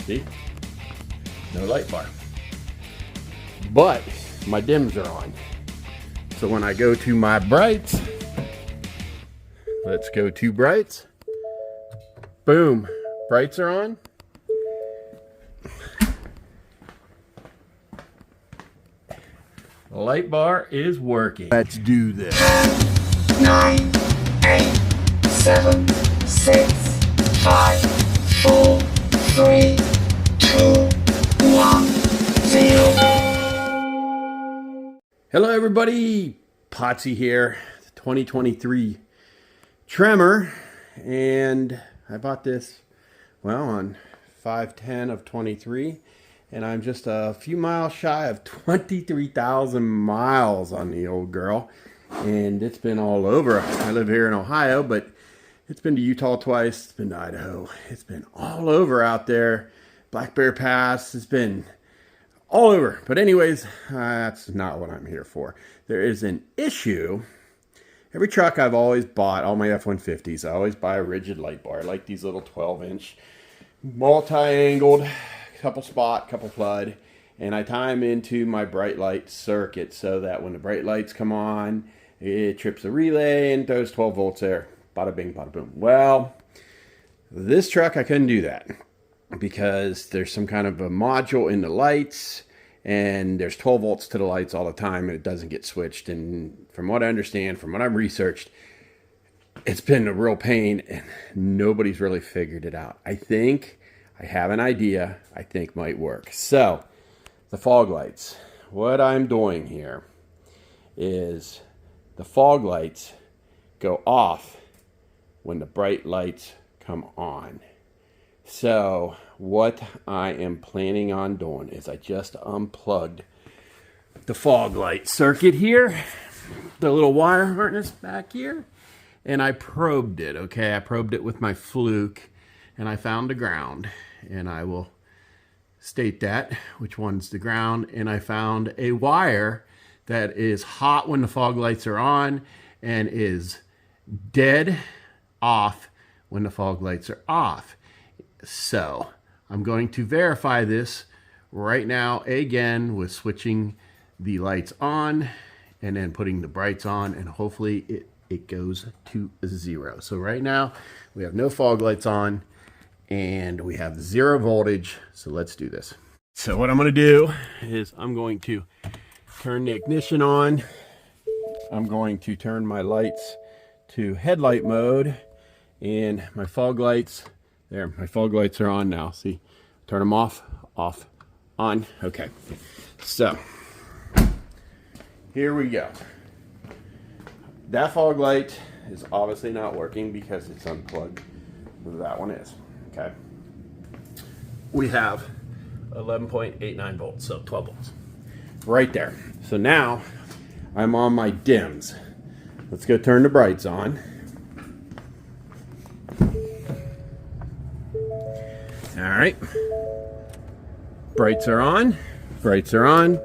See? No light bar. But my dims are on. So when I go to my brights, let's go to brights. Boom, brights are on. The light bar is working. Let's do this. 9, 8, 7, 6, 5, 4, 3, 2, 1, 0. Hello everybody, Potsy here, 2023 Tremor, and I bought this, well, on 5/10 of 23, and I'm just a few miles shy of 23,000 miles on the old girl, and it's been all over. I live here in Ohio, but it's been to Utah twice, it's been to Idaho, it's been all over out there, Black Bear Pass, it's been all over. But anyways, that's not what I'm here for. There is an issue. Every truck I've always bought, all my F150s, I always buy a rigid light bar. I like these little 12-inch, multi-angled, couple spot, couple flood, and I tie them into my bright light circuit so that when the bright lights come on, it trips the relay and throws 12 volts there. Bada bing, bada boom. Well, this truck I couldn't do that, because there's some kind of a module in the lights and there's 12 volts to the lights all the time and it doesn't get switched. And from what I understand, from what I've researched, it's been a real pain and nobody's really figured it out. I think I have an idea I think might work. So the fog lights, what I'm doing here is the fog lights go off when the bright lights come on. So what I am planning on doing is I just unplugged the fog light circuit here, the little wire harness back here, and I probed it, okay? I probed it with my fluke, and I found the ground, and I will state that, which one's the ground, and I found a wire that is hot when the fog lights are on and is dead off when the fog lights are off. So I'm going to verify this right now again with switching the lights on and then putting the brights on, and hopefully it goes to 0. So right now we have no fog lights on and we have 0 voltage. So let's do this. So what I'm going to do is I'm going to turn the ignition on. I'm going to turn my lights to headlight mode, and my fog lights, there, my fog lights are on now. See, turn them off, on. Okay, so here we go. That fog light is obviously not working because it's unplugged. That one is, okay. We have 11.89 volts, so 12 volts right there. So now I'm on my dims. Let's go turn the brights on. All right, brights are on, brights are on.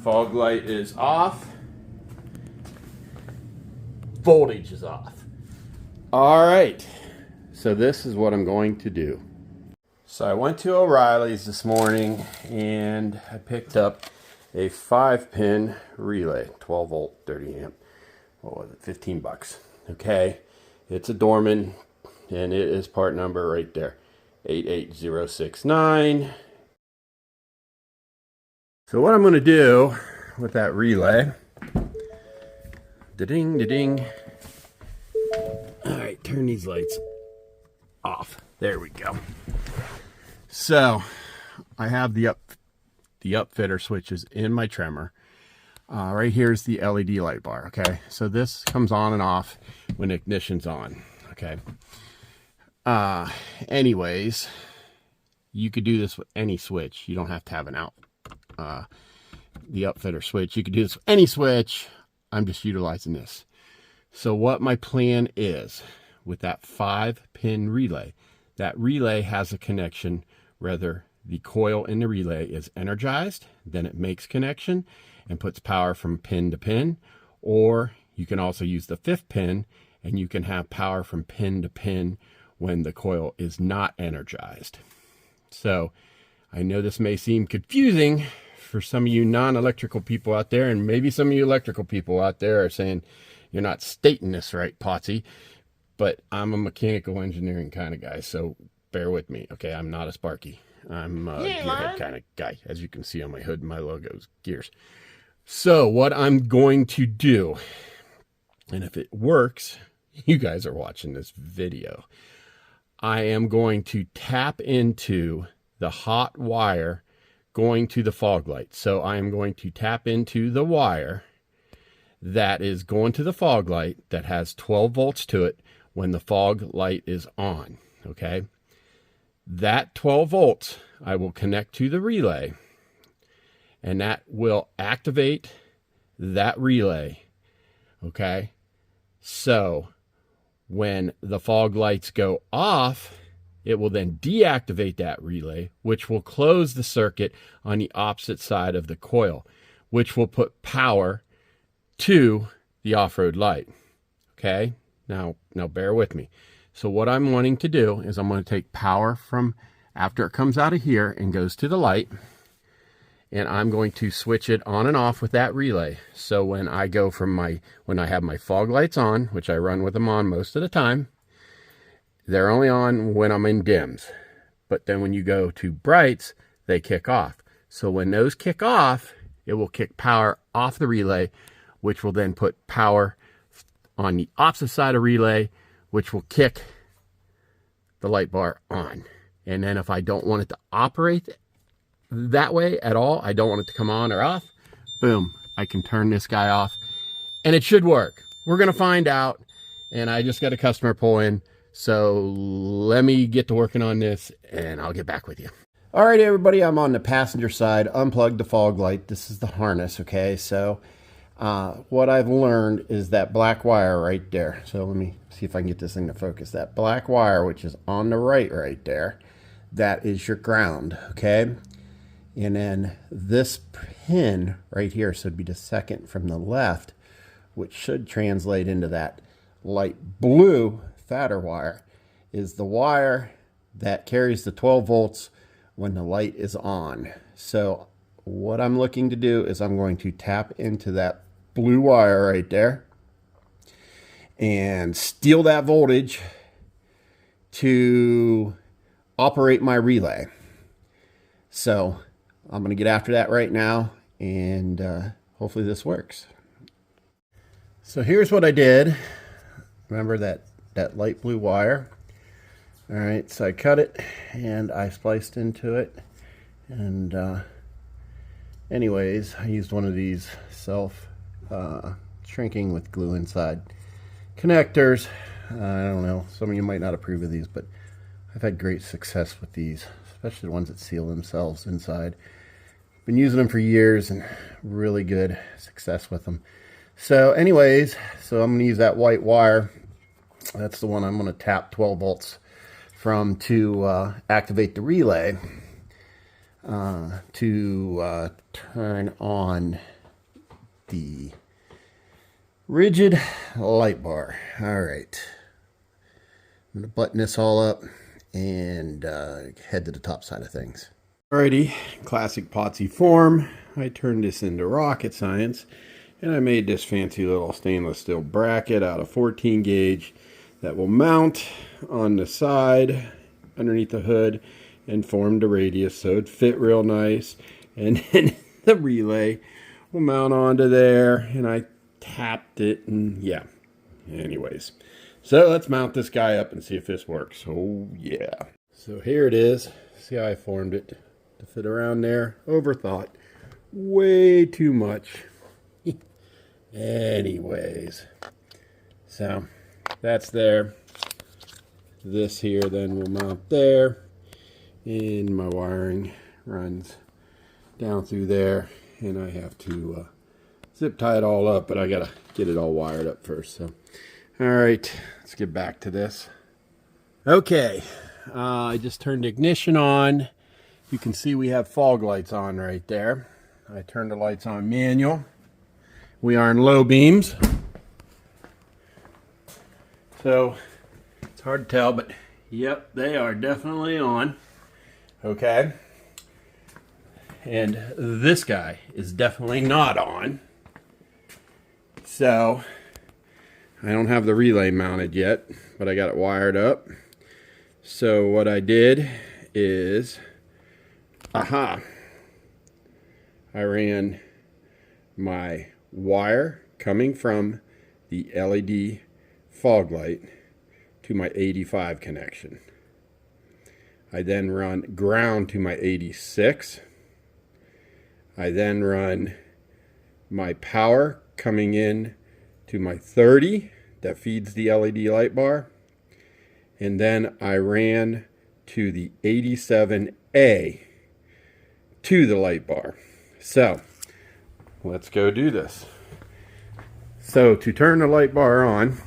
Fog light is off. Voltage is off. All right, so this is what I'm going to do. So I went to O'Reilly's this morning and I picked up a 5-pin relay, 12 volt, 30 amp. What was it, 15 bucks. Okay, it's a Dorman, and it is part number right there, 88069. So what I'm going to do with that relay, da-ding, da-ding. All right, turn these lights off. There we go. So I have the upfitter switches in my Tremor. Right here is the LED light bar, okay? So this comes on and off when ignition's on, okay? Anyways, you could do this with any switch. You don't have to have an the upfitter switch. You could do this with any switch. I'm just utilizing this. So what my plan is with that 5-pin relay, that relay has a connection, whether the coil in the relay is energized, then it makes connection and puts power from pin to pin, or you can also use the 5th pin and you can have power from pin to pin when the coil is not energized. So I know this may seem confusing for some of you non-electrical people out there, and maybe some of you electrical people out there are saying, you're not stating this right, Potsy, but I'm a mechanical engineering kind of guy, so bear with me, okay? I'm not a Sparky. I'm a gearhead kind of guy. As you can see on my hood, my logo's gears. So what I'm going to do, and if it works, you guys are watching this video, I am going to tap into the hot wire going to the fog light. So I am going to tap into the wire that is going to the fog light that has 12 volts to it when the fog light is on, okay? That 12 volts I will connect to the relay, and that will activate that relay, okay? So when the fog lights go off, it will then deactivate that relay, which will close the circuit on the opposite side of the coil, which will put power to the off-road light. Okay, now bear with me. So what I'm wanting to do is I'm going to take power from after it comes out of here and goes to the light, and I'm going to switch it on and off with that relay. So when I go from when I have my fog lights on, which I run with them on most of the time, they're only on when I'm in dims. But then when you go to brights, they kick off. So when those kick off, it will kick power off the relay, which will then put power on the opposite side of relay, which will kick the light bar on. And then if I don't want it to operate that way at all, I don't want it to come on or off, boom, I can turn this guy off and it should work. We're going to find out. And I just got a customer pull in. So let me get to working on this and I'll get back with you. All right, everybody, I'm on the passenger side, unplugged the fog light. This is the harness, okay? So what I've learned is that black wire right there. So let me see if I can get this thing to focus. That black wire, which is on the right there, that is your ground, okay? And then this pin right here, so it'd be the second from the left, which should translate into that light blue fatter wire, is the wire that carries the 12 volts when the light is on. So what I'm looking to do is I'm going to tap into that blue wire right there and steal that voltage to operate my relay. So I'm going to get after that right now, and hopefully this works. So here's what I did. Remember that light blue wire? All right, so I cut it and I spliced into it, and anyways, I used one of these self shrinking with glue inside connectors. I don't know, some of you might not approve of these, but I've had great success with these, especially the ones that seal themselves inside. Been using them for years and really good success with them. So anyways, so I'm going to use that white wire. That's the one I'm going to tap 12 volts from to activate the relay to turn on the rigid light bar. All right, I'm going to button this all up and head to the top side of things. Alrighty, classic Potsy form. I turned this into rocket science, and I made this fancy little stainless steel bracket out of 14 gauge that will mount on the side underneath the hood and form the radius so it'd fit real nice. And then the relay will mount onto there, and I tapped it, and yeah. Anyways, so let's mount this guy up and see if this works. Oh yeah. So here it is. See how I formed it to fit around there. Overthought. Way too much. Anyways. So that's there. This here then will mount there. And my wiring runs down through there. And I have to zip tie it all up, but I gotta get it all wired up first. So, all right, let's get back to this. Okay, I just turned the ignition on. You can see we have fog lights on right there. I turned the lights on manual. We are in low beams. So it's hard to tell, but Yep, they are definitely on. Okay. And this guy is definitely not on. So, I don't have the relay mounted yet, but I got it wired up. So what I did is, I ran my wire coming from the LED fog light to my 85 connection. I then run ground to my 86. I then run my power coming in to my 30 that feeds the LED light bar. And then I ran to the 87A to the light bar. So let's go do this. So to turn the light bar on,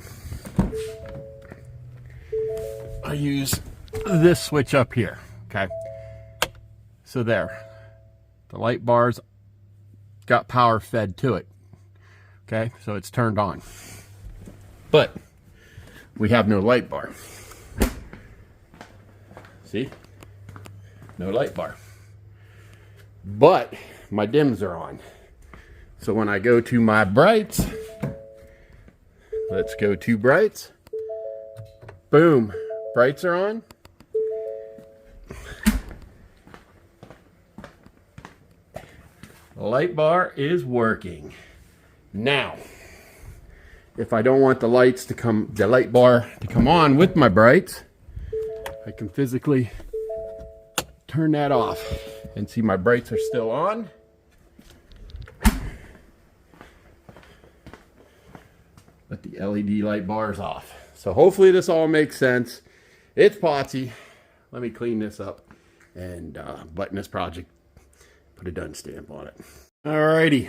I use this switch up here. Okay. So there. The light bar's got power fed to it. Okay, so it's turned on. But we have no light bar. See? No light bar. But my dims are on. So when I go to my brights, let's go to brights. Boom. Brights are on. The light bar is working. Now, if I don't want the light bar to come on with my brights, I can physically turn that off and see my brights are still on. But the LED light bar is off. So hopefully this all makes sense. It's potty. Let me clean this up and button this project. Put a done stamp on it. Alrighty.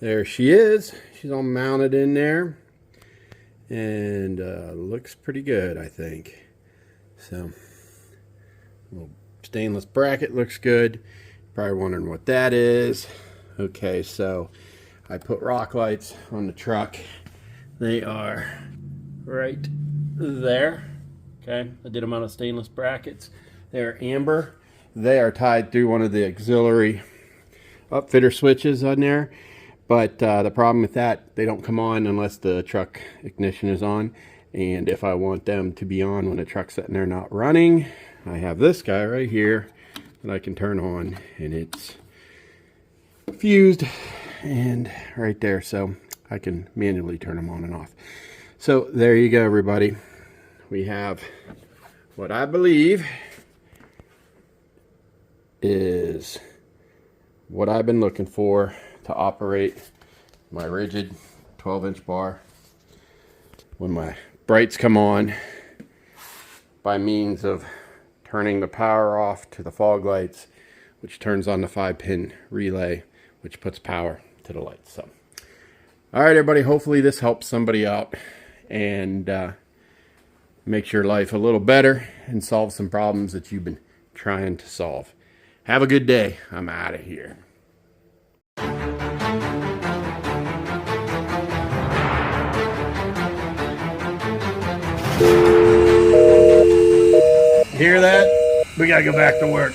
There she is. She's all mounted in there. And looks pretty good, I think. So, little stainless bracket looks good. Probably wondering what that is. Okay, so I put rock lights on the truck. They are right there. Okay, I did them out of stainless brackets. They're amber. They are tied through one of the auxiliary upfitter switches on there. But the problem with that, they don't come on unless the truck ignition is on. And if I want them to be on when the truck's sitting there not running, I have this guy right here that I can turn on, and it's fused and right there, so I can manually turn them on and off. So there you go, everybody. We have what I believe is what I've been looking for to operate my rigid 12-inch bar when my brights come on by means of turning the power off to the fog lights, which turns on the 5-pin relay, which puts power to the lights. So, all right, everybody, hopefully this helps somebody out and makes your life a little better and solve some problems that you've been trying to solve. Have a good day. I'm out of here. Hear that? We gotta go back to work.